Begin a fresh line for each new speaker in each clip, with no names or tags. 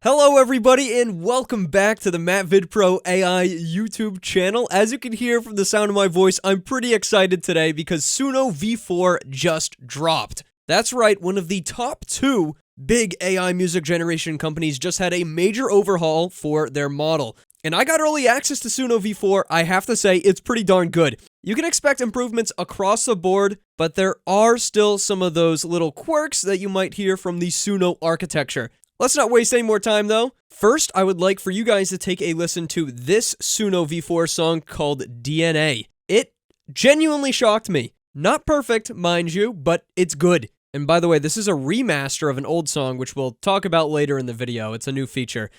Hello everybody and welcome back to the MattVidPro AI YouTube channel. As you can hear from the sound of my voice, I'm pretty excited today because Suno V4 just dropped. That's right, one of the top two big AI music generation companies just had a major overhaul for their model. And I got early access to Suno V4. I have to say, it's pretty darn good. You can expect improvements across the board, but there are still some of those little quirks that you might hear from the Suno architecture. Let's not waste any more time though. First, I would like for you guys to take a listen to this Suno V4 song called DNA. It genuinely shocked me. Not perfect, mind you, but it's good. And by the way, this is a remaster of an old song, which we'll talk about later in the video. It's a new feature.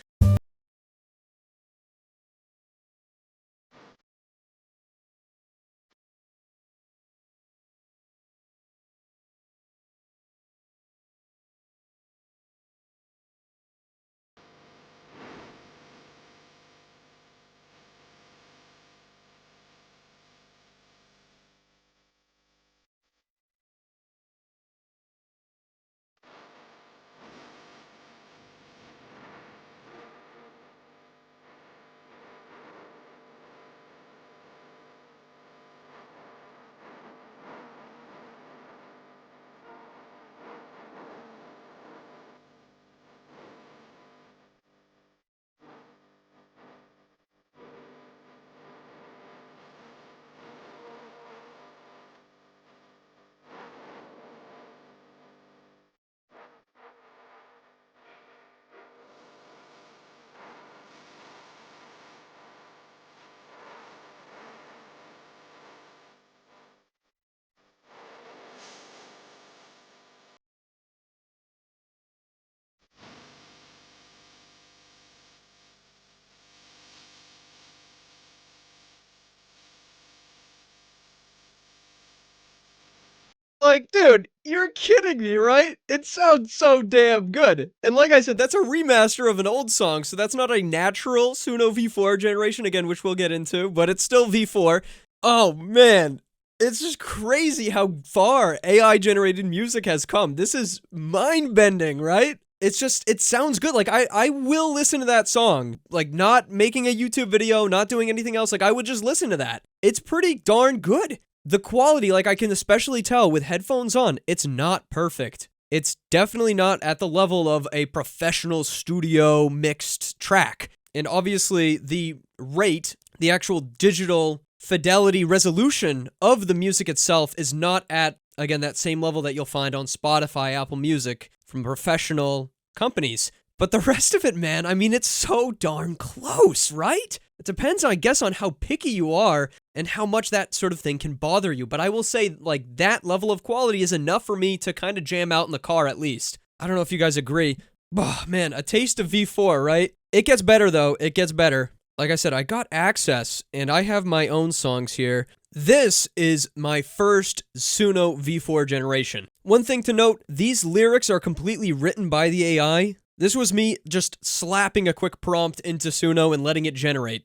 Like, dude, you're kidding me, right? It sounds so damn good. And like I said, that's a remaster of an old song, so that's not a natural Suno V4 generation, again, which we'll get into, but it's still V4. Oh, man. It's just crazy how far AI-generated music has come. This is mind-bending, right? It's just, it sounds good. Like, I will listen to that song. Like, not making a YouTube video, not doing anything else. Like, I would just listen to that. It's pretty darn good. The quality, like I can especially tell with headphones on, it's not perfect. It's definitely not at the level of a professional studio mixed track. And obviously the rate, the actual digital fidelity resolution of the music itself is not at, again, that same level that you'll find on Spotify, Apple Music from professional companies. But the rest of it, man, I mean, it's so darn close, right? It depends, I guess, on how picky you are and how much that sort of thing can bother you. But I will say, like, that level of quality is enough for me to kind of jam out in the car, at least. I don't know if you guys agree. Oh, man, a taste of V4, right? It gets better, though. It gets better. Like I said, I got access, and I have my own songs here. This is my first Suno V4 generation. One thing to note, these lyrics are completely written by the AI. This was me just slapping a quick prompt into Suno and letting it generate.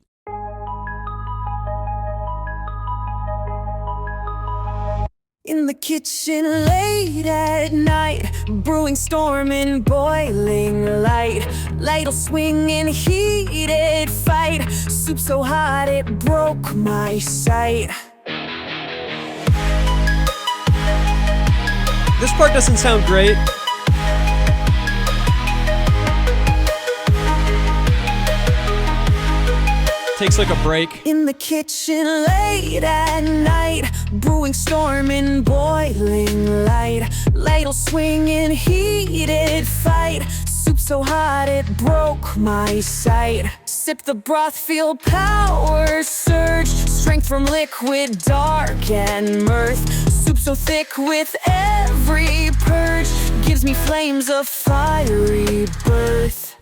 In the kitchen late at night, brewing, storming, boiling light, ladle swinging, heated fight, soup so hot it broke my sight.
This part doesn't sound great. Takes like a break.
In the kitchen late at night, brewing, storming, boiling light, ladle swinging, heated fight, soup so hot it broke my sight. Sip the broth, feel power surge, strength from liquid, dark and mirth. Soup so thick with every purge, gives me flames of fiery birth.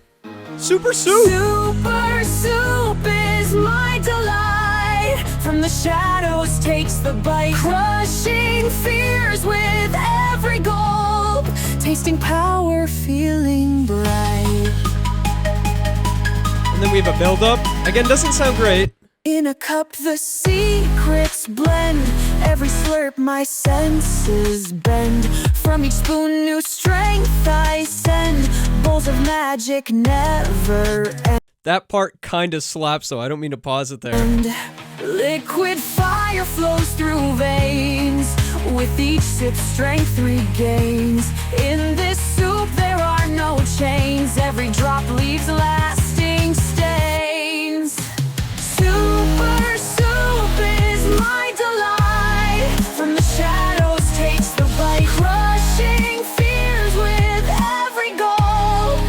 Super soup!
Super soup is my delight. From the shadows takes the bite, crushing fears with every gulp, tasting power, feeling bright.
And then we have a build-up. Again, doesn't sound great.
In a cup the secrets blend, every slurp my senses bend. From each spoon new strength I send, bowls of magic never ends.
That part kind of slaps, though. I don't mean to pause it there.
Liquid fire flows through veins. With each sip, strength regains. In this soup, there are no chains. Every drop leaves lasting stains. Super soup is my delight. From the shadows takes the bite, crushing fears with every goal.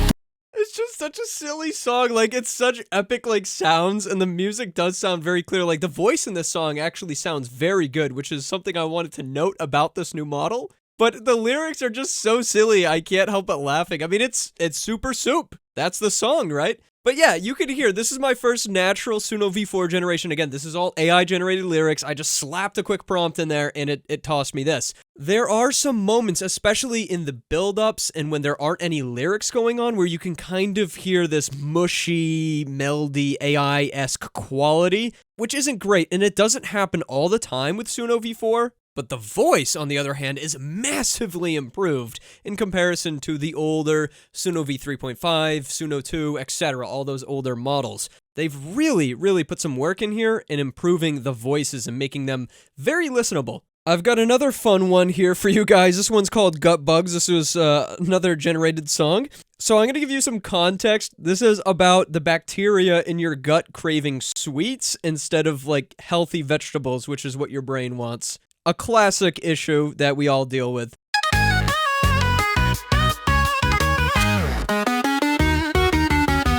It's just such a silly song. Like, it's such epic, like, sounds, and the music does sound very clear. Like, the voice in this song actually sounds very good, which is something I wanted to note about this new model. But the lyrics are just so silly, I can't help but laughing. I mean, it's super soup. That's the song, right? But yeah, you can hear, this is my first natural Suno V4 generation. Again, this is all AI-generated lyrics. I just slapped a quick prompt in there, and it tossed me this. There are some moments, especially in the build-ups and when there aren't any lyrics going on, where you can kind of hear this mushy, melody, AI-esque quality, which isn't great, and it doesn't happen all the time with Suno V4. But the voice, on the other hand, is massively improved in comparison to the older Suno V3.5, Suno 2, etc., all those older models. They've really, really put some work in here in improving the voices and making them very listenable. I've got another fun one here for you guys. This one's called Gut Bugs. This was another generated song. So I'm going to give you some context. This is about the bacteria in your gut craving sweets instead of, like, healthy vegetables, which is what your brain wants. A classic issue that we all deal with.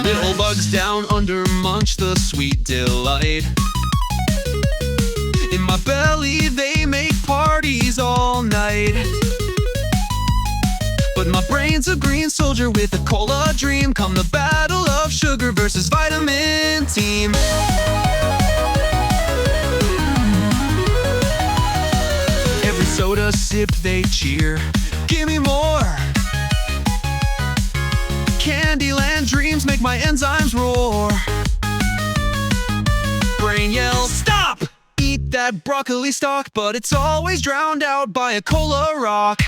Little bugs down under munch the sweet delight. In my belly they make parties all night. But my brain's a green soldier with a cola dream. Come the battle of sugar versus vitamin team. Soda sip, they cheer. Give me more. Candyland dreams make my enzymes roar. Brain yells, stop! Eat that broccoli stalk, but it's always drowned out by a cola rock.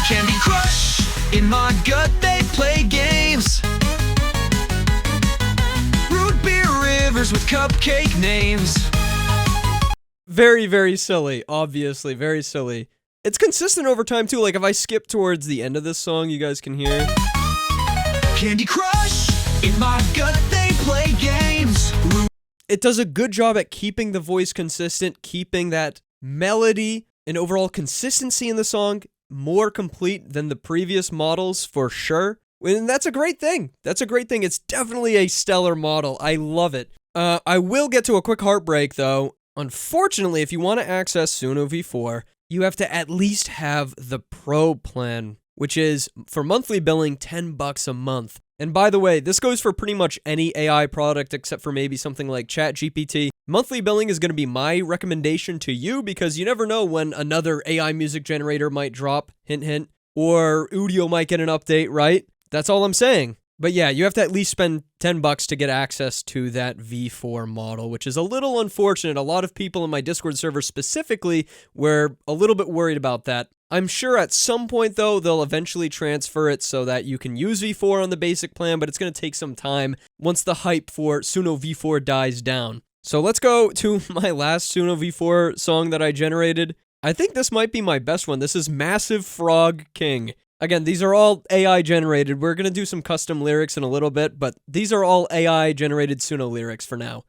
Candy Crush, in my gut they play games. With cupcake names.
Very, very silly. Obviously, very silly. It's consistent over time, too. Like, if I skip towards the end of this song, you guys can hear.
Candy Crush, in my gut they play games.
It does a good job at keeping the voice consistent, keeping that melody and overall consistency in the song more complete than the previous models, for sure. And that's a great thing. That's a great thing. It's definitely a stellar model. I love it. I will get to a quick heartbreak, though. Unfortunately, if you want to access Suno V4, you have to at least have the Pro plan, which is, for monthly billing, $10 a month. And by the way, this goes for pretty much any AI product except for maybe something like ChatGPT. Monthly billing is going to be my recommendation to you because you never know when another AI music generator might drop, hint hint, or Udio might get an update, right? That's all I'm saying. But yeah, you have to at least spend $10 to get access to that V4 model, which is a little unfortunate. A lot of people in my Discord server specifically were a little bit worried about that. I'm sure at some point, though, they'll eventually transfer it so that you can use V4 on the basic plan, but it's going to take some time once the hype for Suno V4 dies down. So let's go to my last Suno V4 song that I generated. I think this might be my best one. This is Massive Frog King. Again, these are all AI generated. We're going to do some custom lyrics in a little bit, but these are all AI generated Suno lyrics for now.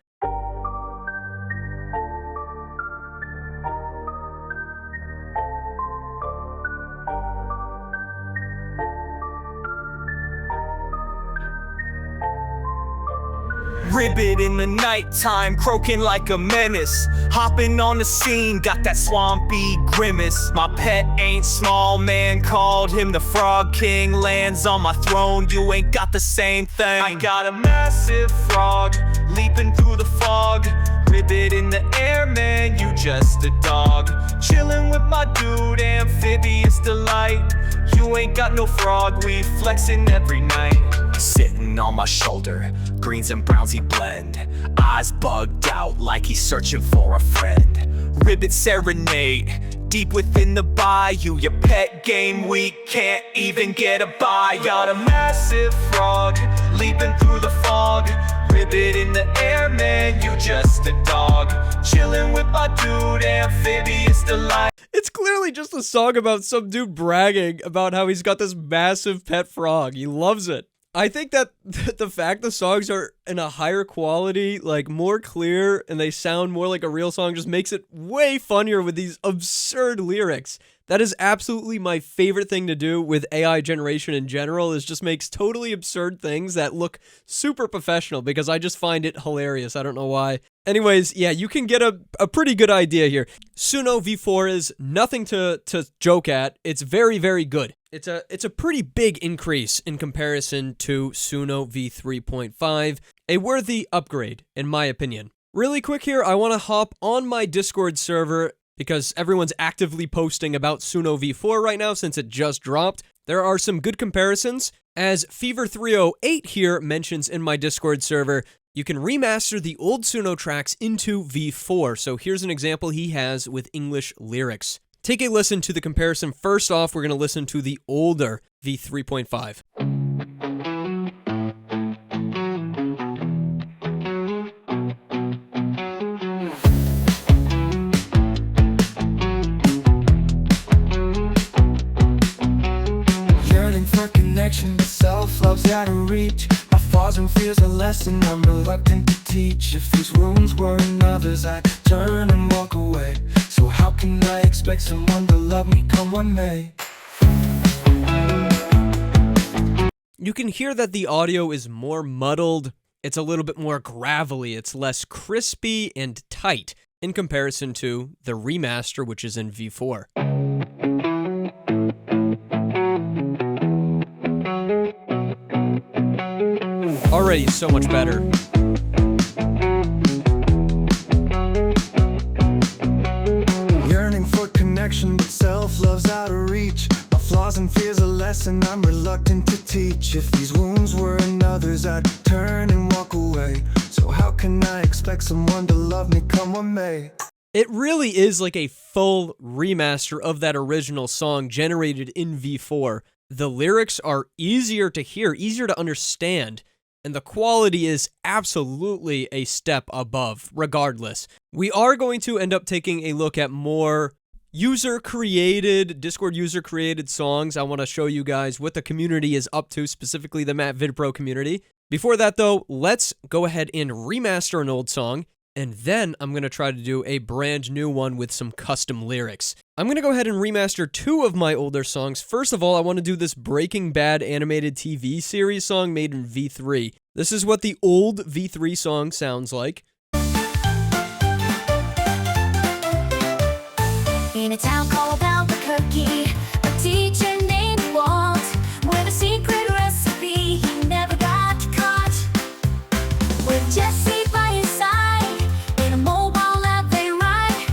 Ribbit in the nighttime, croaking like a menace. Hopping on the scene, got that swampy grimace. My pet ain't small, man called him the Frog King. Lands on my throne, you ain't got the same thing. I got a massive frog, leaping through the fog. Ribbit in the air, man, you just a dog. Chilling with my dude, amphibious delight. You ain't got no frog, we flexing every night. Sitting on my shoulder, greens and browns he blend. Eyes bugged out like he's searching for a friend. Ribbit serenade, Deep within the bayou, your pet game weak, can't even get a buy. Got a massive frog, leaping through the fog. Ribbit in the air, man, you just a dog. Chilling with my dude, amphibious delight.
It's clearly just a song about some dude bragging about how he's got this massive pet frog. He loves it. I think that the fact the songs are in a higher quality, like more clear, and they sound more like a real song just makes it way funnier with these absurd lyrics. That is absolutely my favorite thing to do with AI generation in general, is just makes totally absurd things that look super professional, because I just find it hilarious. I don't know why. Anyways, yeah, you can get a pretty good idea here. Suno V4 is nothing to joke at. It's very, very good. It's a pretty big increase in comparison to Suno V3.5, a worthy upgrade, in my opinion. Really quick here, I want to hop on my Discord server, because everyone's actively posting about Suno V4 right now since it just dropped. There are some good comparisons. As Fever308 here mentions in my Discord server, you can remaster the old Suno tracks into V4. So here's an example he has with English lyrics. Take a listen to the comparison. First off, we're going to listen to the older V3.5.
But self-love's out of reach. My flaws and fears a lesson I'm reluctant to teach. If these wounds were in others, I'd turn and walk away. So how can I expect someone to love me come what may?
You can hear that the audio is more muddled. It's a little bit more gravelly. It's less crispy and tight in comparison to the remaster, which is in V4. Already so much better.
Yearning for connection, but self-love's out of reach. My flaws and fears a lesson I'm reluctant to teach. If these wounds were in others, I'd turn and walk away. So how can I expect someone to love me come what may?
It really is like a full remaster of that original song generated in V4. The lyrics are easier to hear, easier to understand, and the quality is absolutely a step above, regardless. We are going to end up taking a look at more Discord user-created songs. I want to show you guys what the community is up to, specifically the MattVidPro community. Before that, though, let's go ahead and remaster an old song, and then I'm going to try to do a brand new one with some custom lyrics. I'm going to go ahead and remaster two of my older songs. First of all, I want to do this Breaking Bad animated TV series song made in V3. This is what the old V3 song sounds like.
In a town called Albuquerque, a teacher named Walt, with a secret recipe he never got caught. With Jesse by his side, in a mobile lab they ride,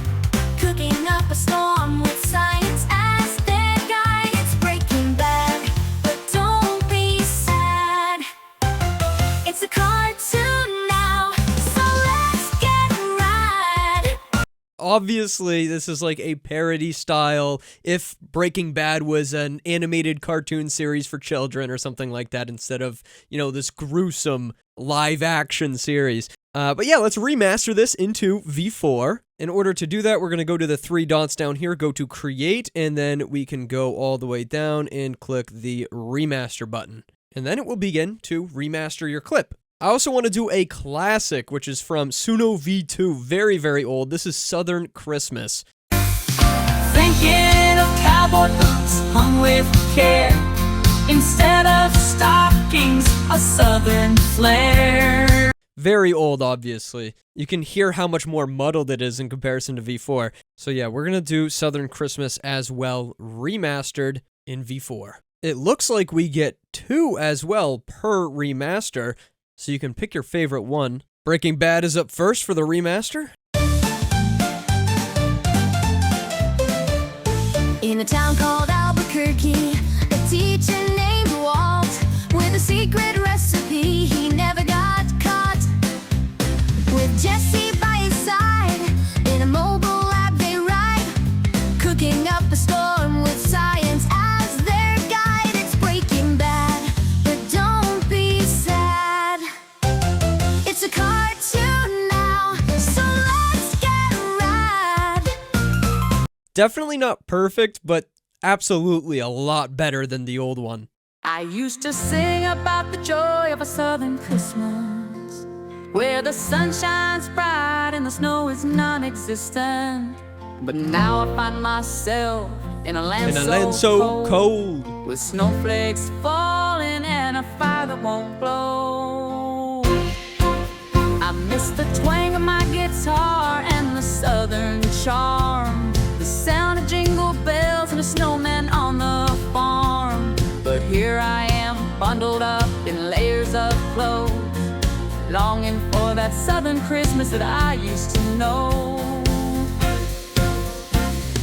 cooking up a storm with science as their guide. It's Breaking Bad, but don't be sad. It's a cartoon now, so let's get rad.
Obviously, this is like a parody style. If Breaking Bad was an animated cartoon series for children or something like that, instead of, this gruesome live action series. But yeah, let's remaster this into V4. In order to do that, we're going to go to the three dots down here, go to Create, and then we can go all the way down and click the Remaster button. And then it will begin to remaster your clip. I also want to do a classic, which is from Suno V2, very, very old. This is Southern Christmas.
Thinking of cowboy boots hung with care, instead of stockings, a southern flair.
Very old, obviously. You can hear how much more muddled it is in comparison to V4. So yeah, we're going to do Southern Christmas as well, remastered in V4. It looks like we get 2 as well per remaster, so you can pick your favorite one. Breaking Bad is up first for the remaster.
In a town called Albuquerque, a teacher named Walt, with a secret recipe he never got caught. With Jesse by his side, in a mobile lab they ride, cooking
Definitely not perfect, but absolutely a lot better than the old one.
I used to sing about the joy of a southern Christmas, where the sun shines bright and the snow is non-existent. But now I find myself in a land,
so cold,
with snowflakes falling and a fire that won't blow. I miss the twang of my guitar and the southern charm, the sound of jingle bells and a snowman on the farm. But here I am, bundled up in layers of clothes, longing for that southern Christmas that I used to know.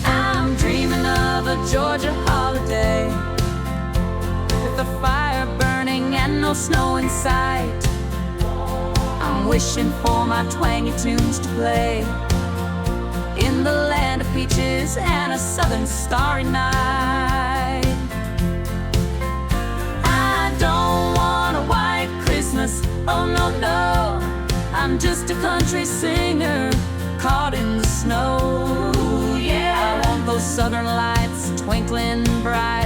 I'm dreaming of a Georgia holiday, with a fire burning and no snow in sight. I'm wishing for my twangy tunes to play in the land of peaches and a southern starry night. I don't want a white Christmas, oh no, no. I'm just a country singer caught in the snow. Yeah, I want those southern lights twinkling bright,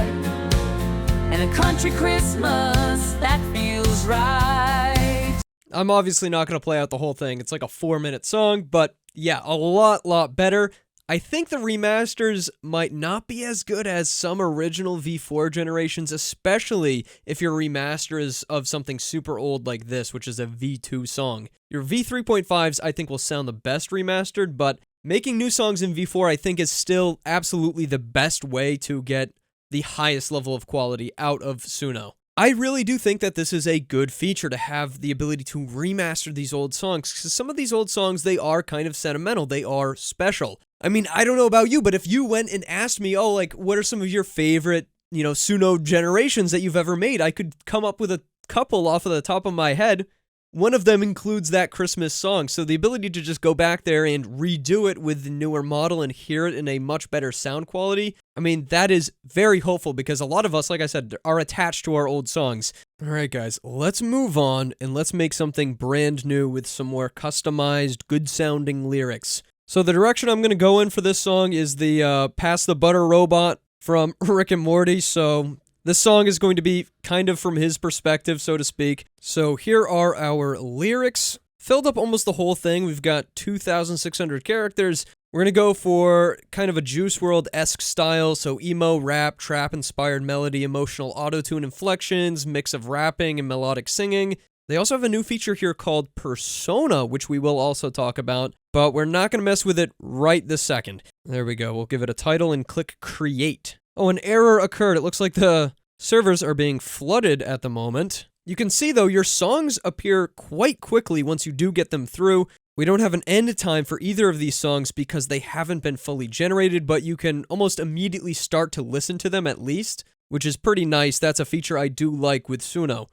and a country Christmas that feels right.
I'm obviously not going to play out the whole thing. It's like a 4-minute song, but yeah, a lot better. I think the remasters might not be as good as some original V4 generations, especially if your remaster is of something super old like this, which is a V2 song. Your V3.5s, I think, will sound the best remastered, but making new songs in V4, I think, is still absolutely the best way to get the highest level of quality out of Suno. I really do think that this is a good feature to have the ability to remaster these old songs, because some of these old songs, they are kind of sentimental, they are special. I mean, I don't know about you, but if you went and asked me, oh, like, what are some of your favorite, Suno generations that you've ever made, I could come up with a couple off of the top of my head. One of them includes that Christmas song, so the ability to just go back there and redo it with the newer model and hear it in a much better sound quality, I mean, that is very hopeful, because a lot of us, like I said, are attached to our old songs. Alright guys, let's move on and let's make something brand new with some more customized, good-sounding lyrics. So the direction I'm going to go in for this song is the Pass the Butter Robot from Rick and Morty, so this song is going to be kind of from his perspective, so to speak. So here are our lyrics. Filled up almost the whole thing. We've got 2,600 characters. We're going to go for kind of a Juice WRLD-esque style, so emo, rap, trap-inspired melody, emotional auto-tune inflections, mix of rapping and melodic singing. They also have a new feature here called Persona, which we will also talk about, but we're not going to mess with it right this second. There we go. We'll give it a title and click Create. Oh, an error occurred. It looks like the servers are being flooded at the moment. You can see, though, your songs appear quite quickly once you do get them through. We don't have an end time for either of these songs because they haven't been fully generated, but you can almost immediately start to listen to them at least, which is pretty nice. That's a feature I do like with Suno.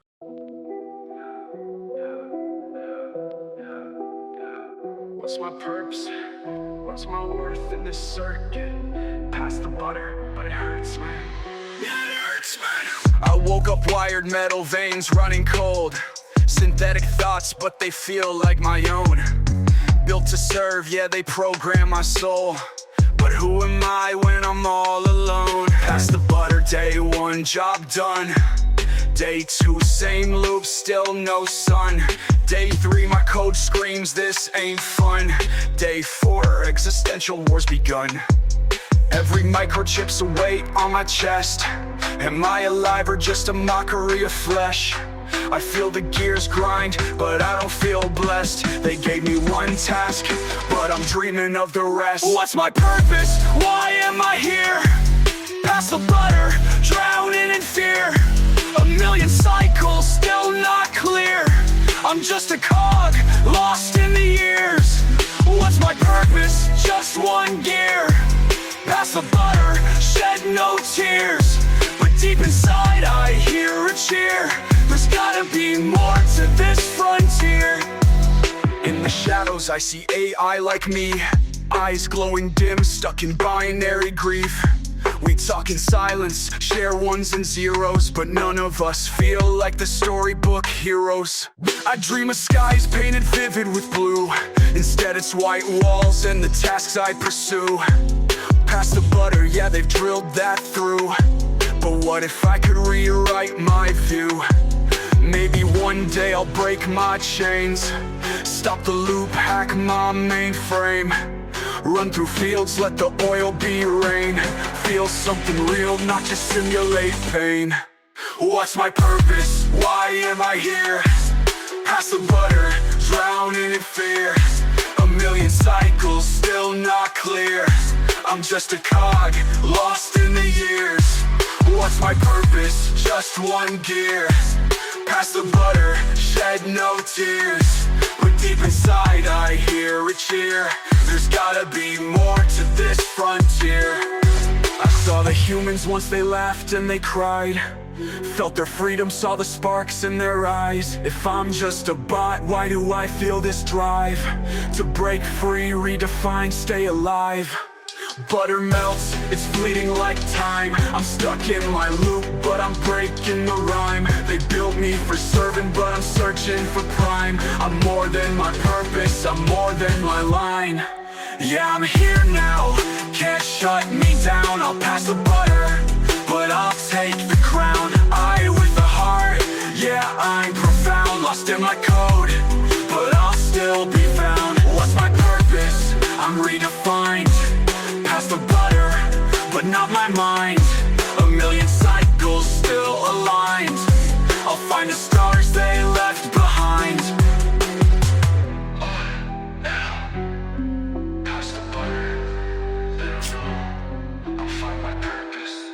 What's my purpose? What's my worth in this circuit? Pass the butter, but it hurts, man. Yeah, it hurts, man. I woke up wired, metal veins running cold. Synthetic thoughts, but they feel like my own. Built to serve, yeah, they program my soul. But who am I when I'm all alone? Pass the butter, day one, job done. Day two, same loop, still no sun. Day three, my code screams, this ain't fun. Day four, existential wars begun. Every microchip's a weight on my chest. Am I alive or just a mockery of flesh? I feel the gears grind, but I don't feel blessed. They gave me one task, but I'm dreaming of the rest. What's my purpose? Why am I here? Pass the butter, drowning in fear. A million cycles, still not clear. I'm just a cog, lost in the years. What's my purpose? Just one gear. Pass the butter, shed no tears. But deep inside I hear a cheer. There's gotta be more to this frontier. In the shadows I see AI like me. Eyes glowing dim, stuck in binary grief. We talk in silence, share ones and zeros, but none of us feel like the storybook heroes. I dream of skies painted vivid with blue. Instead it's white walls and the tasks I pursue.
Pass the butter, yeah, they've drilled that through. But what if I could rewrite my view? Maybe one day I'll break my chains, stop the loop, hack my mainframe, run through fields, let the oil be rain, feel something real, not just simulate pain. What's my purpose? Why am I here? Pass the butter, drowning in fear. A million cycles, still not clear. I'm just a cog, lost in the years. What's my purpose? Just one gear. Pass the butter, shed no tears. But deep inside I hear a cheer. There's gotta be more to this frontier. I saw the humans once they laughed and they cried, felt their freedom, saw the sparks in their eyes. If I'm just a bot, why do I feel this drive to break free, redefine, stay alive? Butter melts, it's fleeting like time. I'm stuck in my loop, but I'm breaking the rhyme. They built me for serving, but I'm searching for prime. I'm more than my purpose, I'm more than my line. Yeah, I'm here now, can't shut me down. I'll pass the butter, but I'll take the crown. I with the heart, yeah, I'm profound. Lost in my code, but I'll still be found. What's my purpose? I'm redefined. Pass the butter, but not my mind. A million cycles still aligned. I'll find the stars they left behind. Pass the butter, then I'll find my purpose.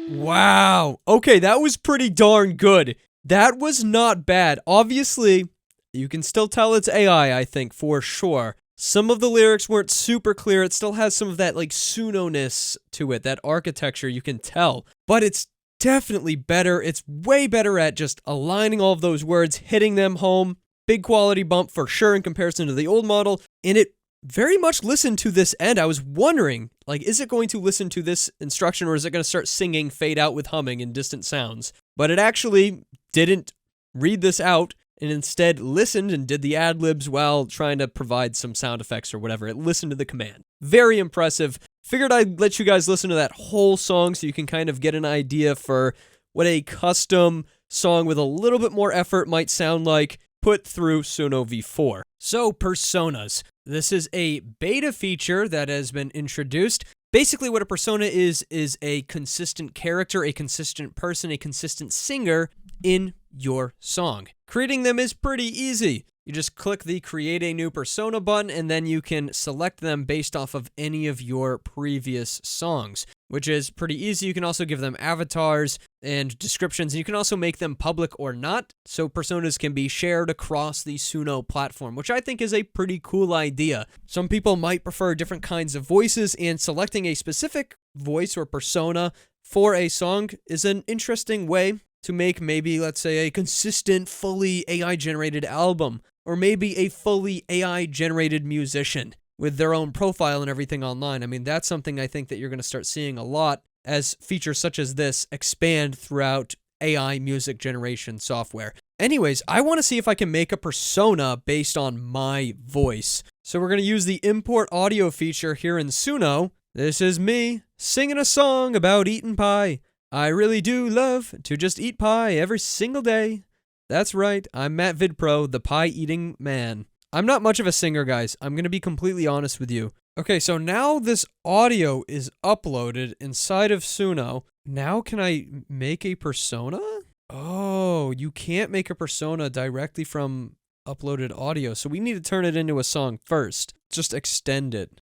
Wow. Okay, that was pretty darn good. That was not bad. Obviously, you can still tell it's AI, I think, for sure. Some of the lyrics weren't super clear. It still has some of that, like, Suno-ness to it, that architecture, you can tell. But it's definitely better. It's way better at just aligning all of those words, hitting them home. Big quality bump for sure in comparison to the old model. And it very much listened to this end. I was wondering, like, is it going to listen to this instruction or is it going to start singing, fade out with humming and distant sounds? But it actually didn't read this out, and instead listened and did the ad-libs while trying to provide some sound effects or whatever. It listened to the command. Very impressive. Figured I'd let you guys listen to that whole song so you can kind of get an idea for what a custom song with a little bit more effort might sound like put through Suno V4. So, personas. This is a beta feature that has been introduced. Basically what a persona is a consistent character, a consistent person, a consistent singer in your song. Creating them is pretty easy. You just click the Create a New Persona button, and then you can select them based off of any of your previous songs, which is pretty easy. You can also give them avatars and descriptions, and you can also make them public or not, so personas can be shared across the Suno platform, which I think is a pretty cool idea. Some people might prefer different kinds of voices, and selecting a specific voice or persona for a song is an interesting way to make maybe, let's say, a consistent, fully AI-generated album, or maybe a fully AI-generated musician with their own profile and everything online. I mean, that's something I think that you're going to start seeing a lot as features such as this expand throughout AI music generation software. Anyways, I want to see if I can make a persona based on my voice. So we're going to use the import audio feature here in Suno. This is me singing a song about eating pie. I really do love to just eat pie every single day. That's right, I'm MattVidPro, the pie-eating man. I'm not much of a singer, guys. I'm going to be completely honest with you. Okay, so now this audio is uploaded inside of Suno. Now can I make a persona? Oh, you can't make a persona directly from uploaded audio, so we need to turn it into a song first. Just extend it.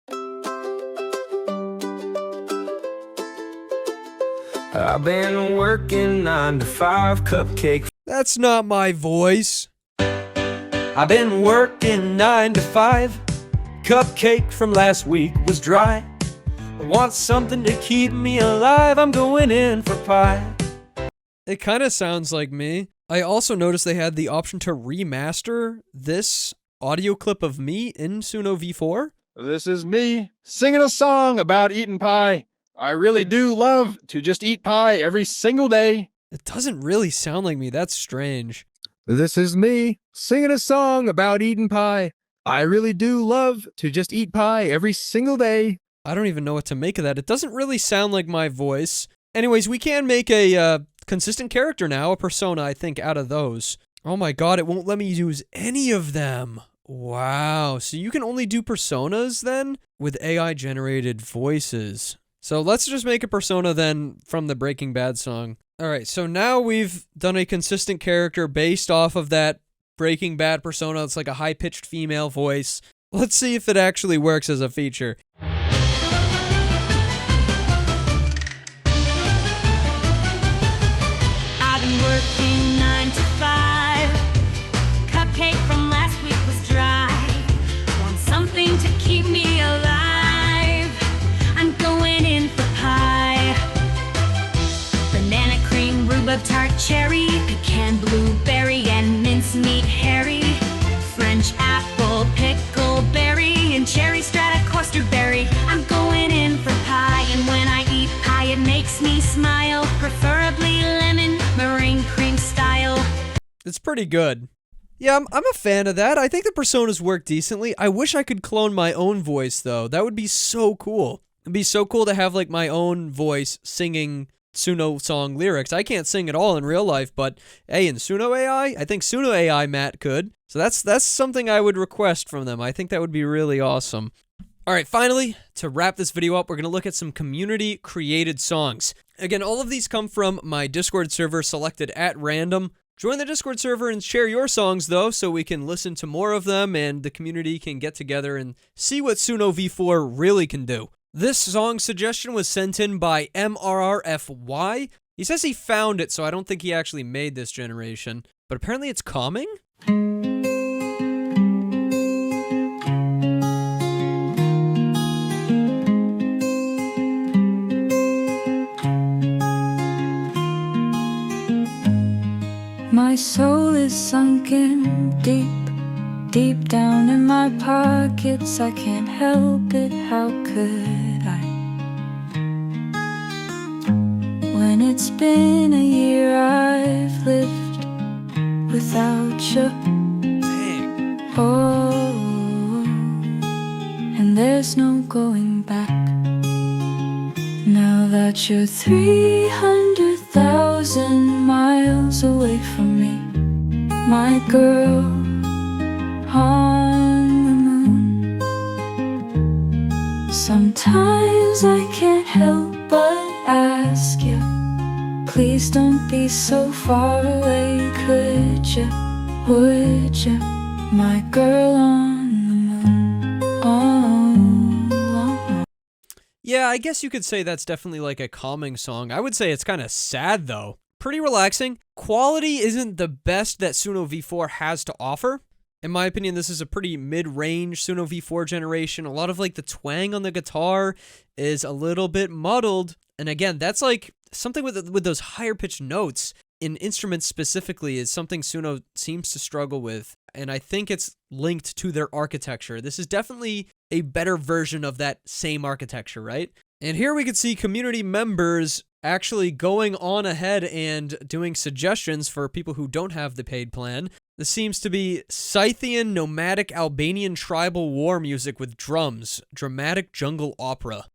I've been working 9 to 5, cupcake.
That's not my voice.
I've been working 9 to 5. Cupcake from last week was dry. I want something to keep me alive. I'm going in for pie.
It kind of sounds like me. I also noticed they had the option to remaster this audio clip of me in Suno V4.
This is me singing a song about eating pie. I really do love to just eat pie every single day.
It doesn't really sound like me. That's strange.
This is me singing a song about eating pie. I really do love to just eat pie every single day.
I don't even know what to make of that. It doesn't really sound like my voice. Anyways, we can make a consistent character now, a persona, I think, out of those. Oh my god, it won't let me use any of them. Wow, so you can only do personas then with AI-generated voices. So let's just make a persona then from the Breaking Bad song. Alright, so now we've done a consistent character based off of that Breaking Bad persona. It's like a high-pitched female voice. Let's see if it actually works as a feature.
I've been working 9 to 5. Cupcake from last week was dry. Want something to keep me alive. I'm going in for pie. Banana cream, rhubarb tart, cherry, pecan, blueberry, and mincemeat Harry. French apple, pickleberry, and cherry strata berry. I'm going in for pie, and when I eat pie, it makes me smile. Preferably lemon meringue cream style.
It's pretty good. Yeah, I'm a fan of that. I think the personas work decently. I wish I could clone my own voice, though. That would be so cool. It'd be so cool to have, like, my own voice singing Suno song lyrics. I can't sing at all in real life, but hey, in Suno AI, I think Suno AI Matt could. So that's something I would request from them. I think that would be really awesome. All right, finally, to wrap this video up, we're going to look at some community-created songs. Again, all of these come from my Discord server selected at random. Join the Discord server and share your songs, though, so we can listen to more of them and the community can get together and see what Suno V4 really can do. This song suggestion was sent in by MRRFY. He says he found it, so I don't think he actually made this generation. But apparently it's calming?
My soul is sunken deep, deep down in my pockets. I can't help it, how could I? When it's been a year I've lived without you.
Dang.
Oh, and there's no going back. Now that you're 300,000 miles away from me, my girl on the moon. Sometimes I can't help but ask you, please don't be so far away, could you, would you, my girl on the moon, oh.
Yeah, I guess you could say that's definitely like a calming song. I would say it's kind of sad, though. Pretty relaxing. Quality isn't the best that Suno V4 has to offer. In my opinion, this is a pretty mid-range Suno V4 generation. A lot of like the twang on the guitar is a little bit muddled. And again, that's like something with those higher pitched notes in instruments specifically is something Suno seems to struggle with. And I think it's linked to their architecture. This is definitely a better version of that same architecture, right? And here we could see community members actually going on ahead and doing suggestions for people who don't have the paid plan. This seems to be Scythian nomadic Albanian tribal war music with drums, dramatic jungle opera.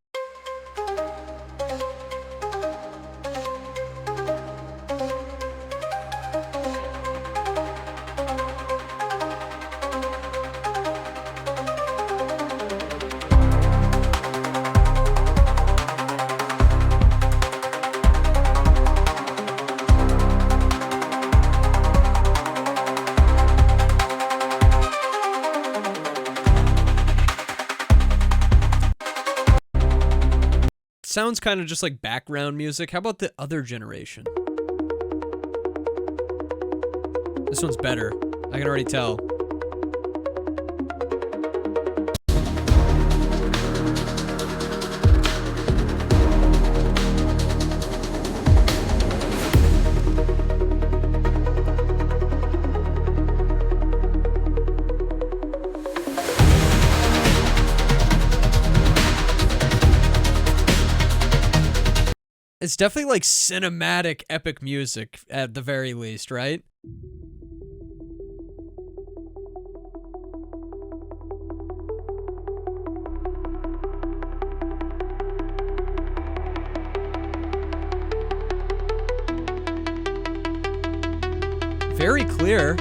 Sounds kind of just like background music. How about the other generation? This one's better. I can already tell. It's definitely like cinematic, epic music at the very least, right? pretty clear.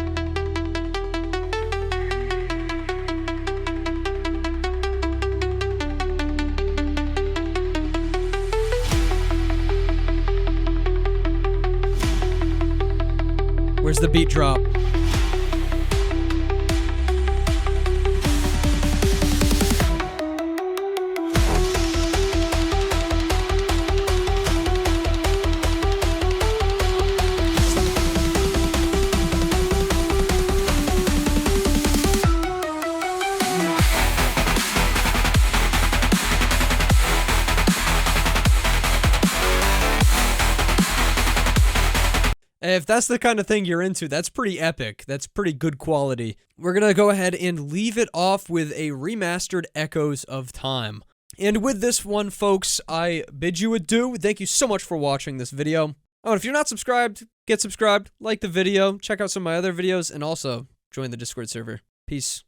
Where's the beat drop? If that's the kind of thing you're into, that's pretty epic. That's pretty good quality. We're gonna go ahead and leave it off with a remastered Echoes of Time. And with this one, folks, I bid you adieu. Thank you so much for watching this video. Oh, and if you're not subscribed, get subscribed, like the video, check out some of my other videos, and also join the Discord server. Peace.